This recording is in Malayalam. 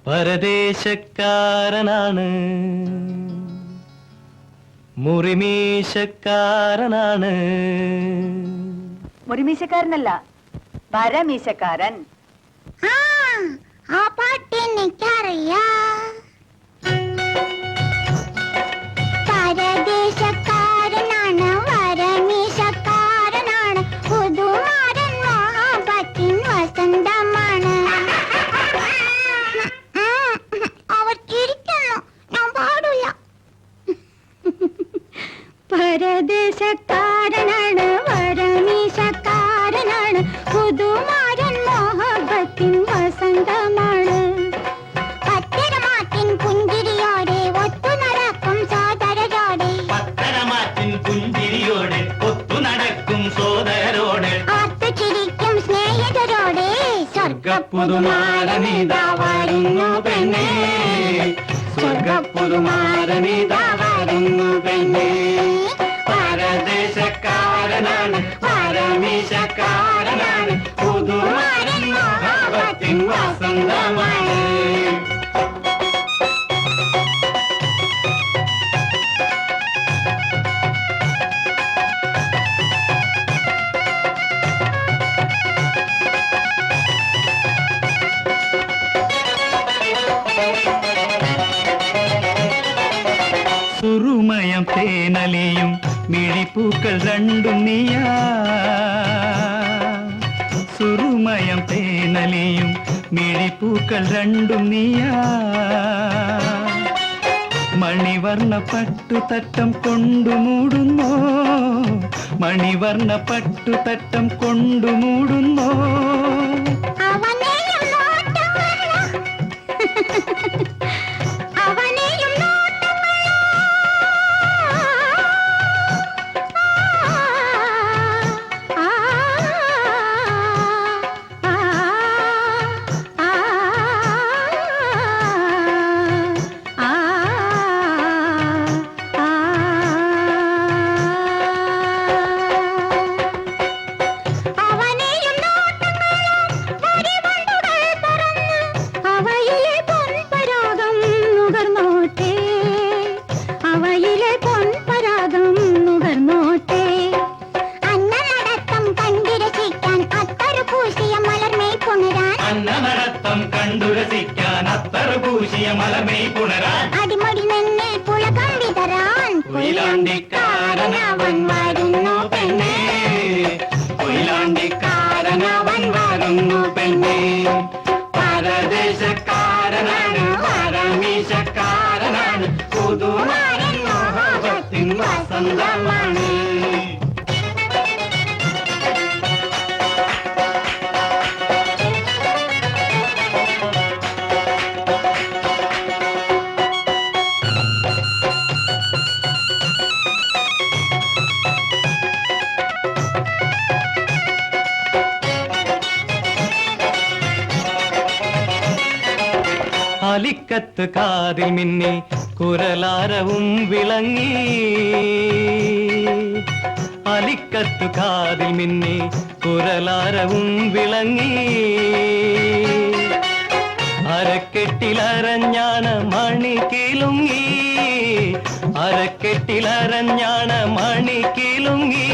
പരദേശക്കാരനാണ്, മുറിമീശക്കാരനാണ്. മുറിമീശക്കാരനല്ല, പരമീശക്കാരൻ. ആ പാട്ട് എനിക്കറിയാം. പരദേശക്കാരനാണ്, വരമീശക്കാരനാണ്, പുതുമാരൻ മഹാപത്തിൻ വസന്തമാണ്. അവർ ചിരിക്കുന്നു, ഞാൻ പാടില്ല. പരദേശക്കാരനാണ്, വരമീശക്കാരനാണ്, പുതുമാരൻ മഹാപത്തിൻ വസന്തമാണ്. പത്തരമാറ്റിൻ പുഞ്ചിരിയോടെ ഒത്തു നടക്കും സോദരരോടെ, പത്തരമാറ്റിൻ പുഞ്ചിരിയോടെ ഒത്തു നടക്കും സോദരരോടെ, ആർത്തു ചിരിക്കും സ്നേഹിതരോടെ. സ്വർഗപ്പുതുമാരനിതാ വരുന്നു പെണ്ണേ, സ്വർഗപ്പുതുമാരനിതാ വരുന്നു പെണ്ണേ. പരദേശക്കാരനാണ്, പരമീശക്കാരനാണ്, പുതുമാരൻ മഹാപത്തിൻ വസന്തമാണ്. സുറുമയം തേനലിയും മിഴിപ്പൂക്കൾ രണ്ടും നീയാ, സുറുമയം തേനലിയും മിഴിപ്പൂക്കൾ രണ്ടും നീയാ. മണിവർണ്ണ പട്ടുതട്ടം കൊണ്ടുമൂടുന്നോ, മണിവർണ്ണ പട്ടുതട്ടം കൊണ്ടുമൂടുന്നോ. അന്നനടത്തം കണ്ടുരസിക്കാൻ അത്തറ് പൂശിയ മലമേ പുണരാൻ, അടിമടി നിന്നെ പുളകം വിതറാൻ, കൊയിലാണ്ടിക്കാരനവൻ വരുന്നു പെണ്ണേ, കൊയിലാണ്ടിക്കാരനവൻ വരുന്നു പെണ്ണേ. പരദേശക്കാരനാണ്, പരമീശക്കാരനാണ്, പുതുമാരൻ മഹാപത്തിൻ വസന്തമാണ്. അലിക്കത്ത് കാതിൽ മിന്നി കുരലാരവും വിളങ്ങി, അലിക്കത്ത് കാതിൽ മിന്നി കുരലാരവും വിളങ്ങി. അരക്കെട്ടിലരഞ്ഞാണ് മണി കിലുങ്ങി, അരക്കെട്ടിലരഞ്ഞാണ് മണി കിലുങ്ങി.